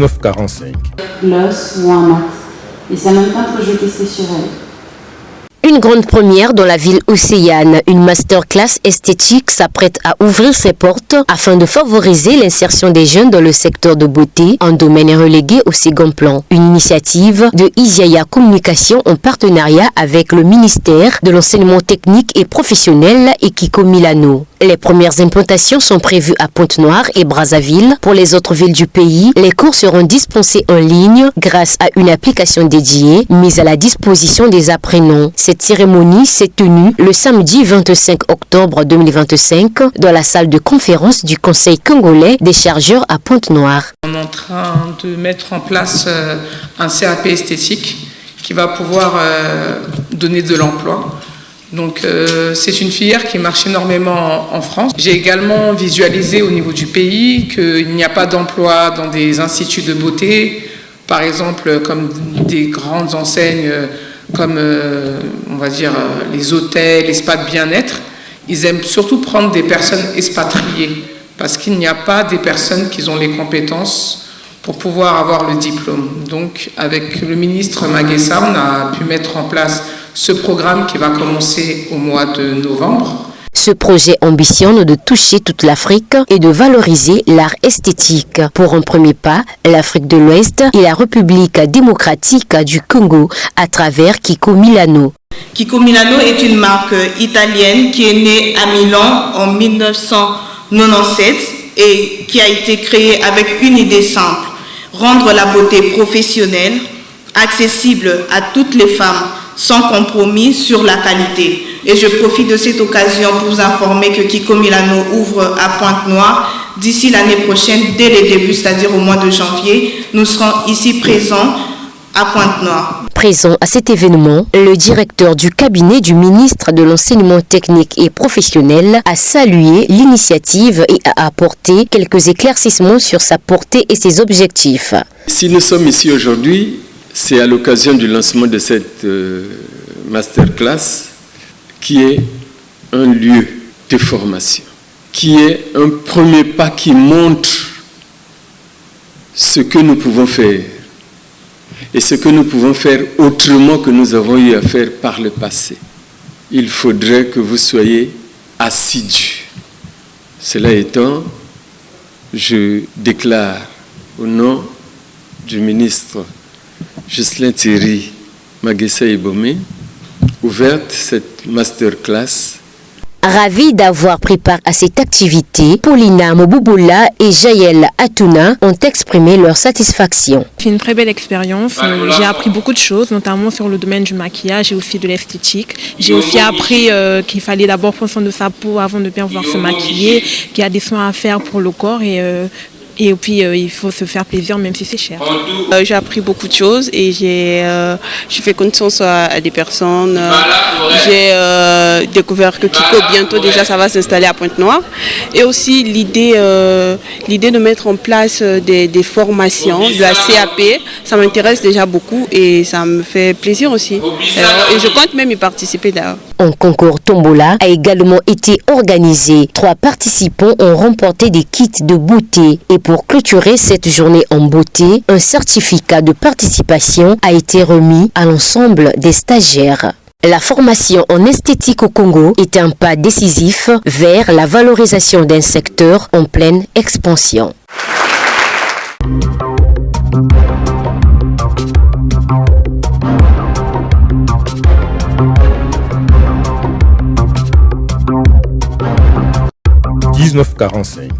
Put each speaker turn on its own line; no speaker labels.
1945.
L'os ou un mat. Et c'est même pas que je testais sur elle.
Une grande première dans la ville océane, une masterclass esthétique s'apprête à ouvrir ses portes afin de favoriser l'insertion des jeunes dans le secteur de beauté, un domaine relégué au second plan. Une initiative de Isiaya Communication en partenariat avec le ministère de l'enseignement technique et professionnel et Kiko Milano. Les premières implantations sont prévues à Pointe-Noire et Brazzaville. Pour les autres villes du pays, les cours seront dispensés en ligne grâce à une application dédiée mise à la disposition des apprenants. Cette cérémonie s'est tenue le samedi 25 octobre 2025 dans la salle de conférence du Conseil congolais des chargeurs à Pointe-Noire.
On est en train de mettre en place un CAP esthétique qui va pouvoir donner de l'emploi. Donc c'est une filière qui marche énormément en France. J'ai également visualisé au niveau du pays qu'il n'y a pas d'emploi dans des instituts de beauté, par exemple comme des grandes enseignes comme on va dire les hôtels, les spas de bien-être. Ils aiment surtout prendre des personnes expatriées parce qu'il n'y a pas des personnes qui ont les compétences pour pouvoir avoir le diplôme. Donc avec le ministre Maguessa, on a pu mettre en place ce programme qui va commencer au mois de novembre.
Ce projet ambitionne de toucher toute l'Afrique et de valoriser l'art esthétique. Pour un premier pas, l'Afrique de l'Ouest et la République démocratique du Congo à travers Kiko Milano.
Kiko Milano est une marque italienne qui est née à Milan en 1997 et qui a été créée avec une idée simple: rendre la beauté professionnelle accessible à toutes les femmes sans compromis sur la qualité. Et je profite de cette occasion pour vous informer que Kiko Milano ouvre à Pointe-Noire d'ici l'année prochaine, dès le début, c'est-à-dire au mois de janvier. Nous serons ici présents à Pointe-Noire.
Présent à cet événement, le directeur du cabinet du ministre de l'enseignement technique et professionnel a salué l'initiative et a apporté quelques éclaircissements sur sa portée et ses objectifs.
Si nous sommes ici aujourd'hui, c'est à l'occasion du lancement de cette masterclass qui est un lieu de formation, qui est un premier pas qui montre ce que nous pouvons faire et ce que nous pouvons faire autrement que nous avons eu à faire par le passé. Il faudrait que vous soyez assidus. Cela étant, je déclare au nom du ministre Ghislain Thierry Maguessa Ebomé ouverte cette masterclass.
Ravis d'avoir pris part à cette activité, Paulina Mobouboula et Jaël Atouna ont exprimé leur satisfaction.
C'est une très belle expérience. J'ai appris beaucoup de choses, notamment sur le domaine du maquillage et aussi de l'esthétique. J'ai aussi appris qu'il fallait d'abord prendre soin de sa peau avant de bien pouvoir se maquiller, qu'il y a des soins à faire pour le corps et puis il faut se faire plaisir même si c'est cher.
J'ai appris beaucoup de choses et j'ai fait connaissance à des personnes. J'ai découvert que Kiko bientôt déjà ça va s'installer à Pointe-Noire. Et aussi l'idée de mettre en place des formations, de la CAP, ça m'intéresse déjà beaucoup et ça me fait plaisir aussi. Et je compte même y participer d'ailleurs.
Un concours tombola a également été organisé. 3 participants ont remporté des kits de beauté. Et pour clôturer cette journée en beauté, un certificat de participation a été remis à l'ensemble des stagiaires. La formation en esthétique au Congo est un pas décisif vers la valorisation d'un secteur en pleine expansion.
« 1945.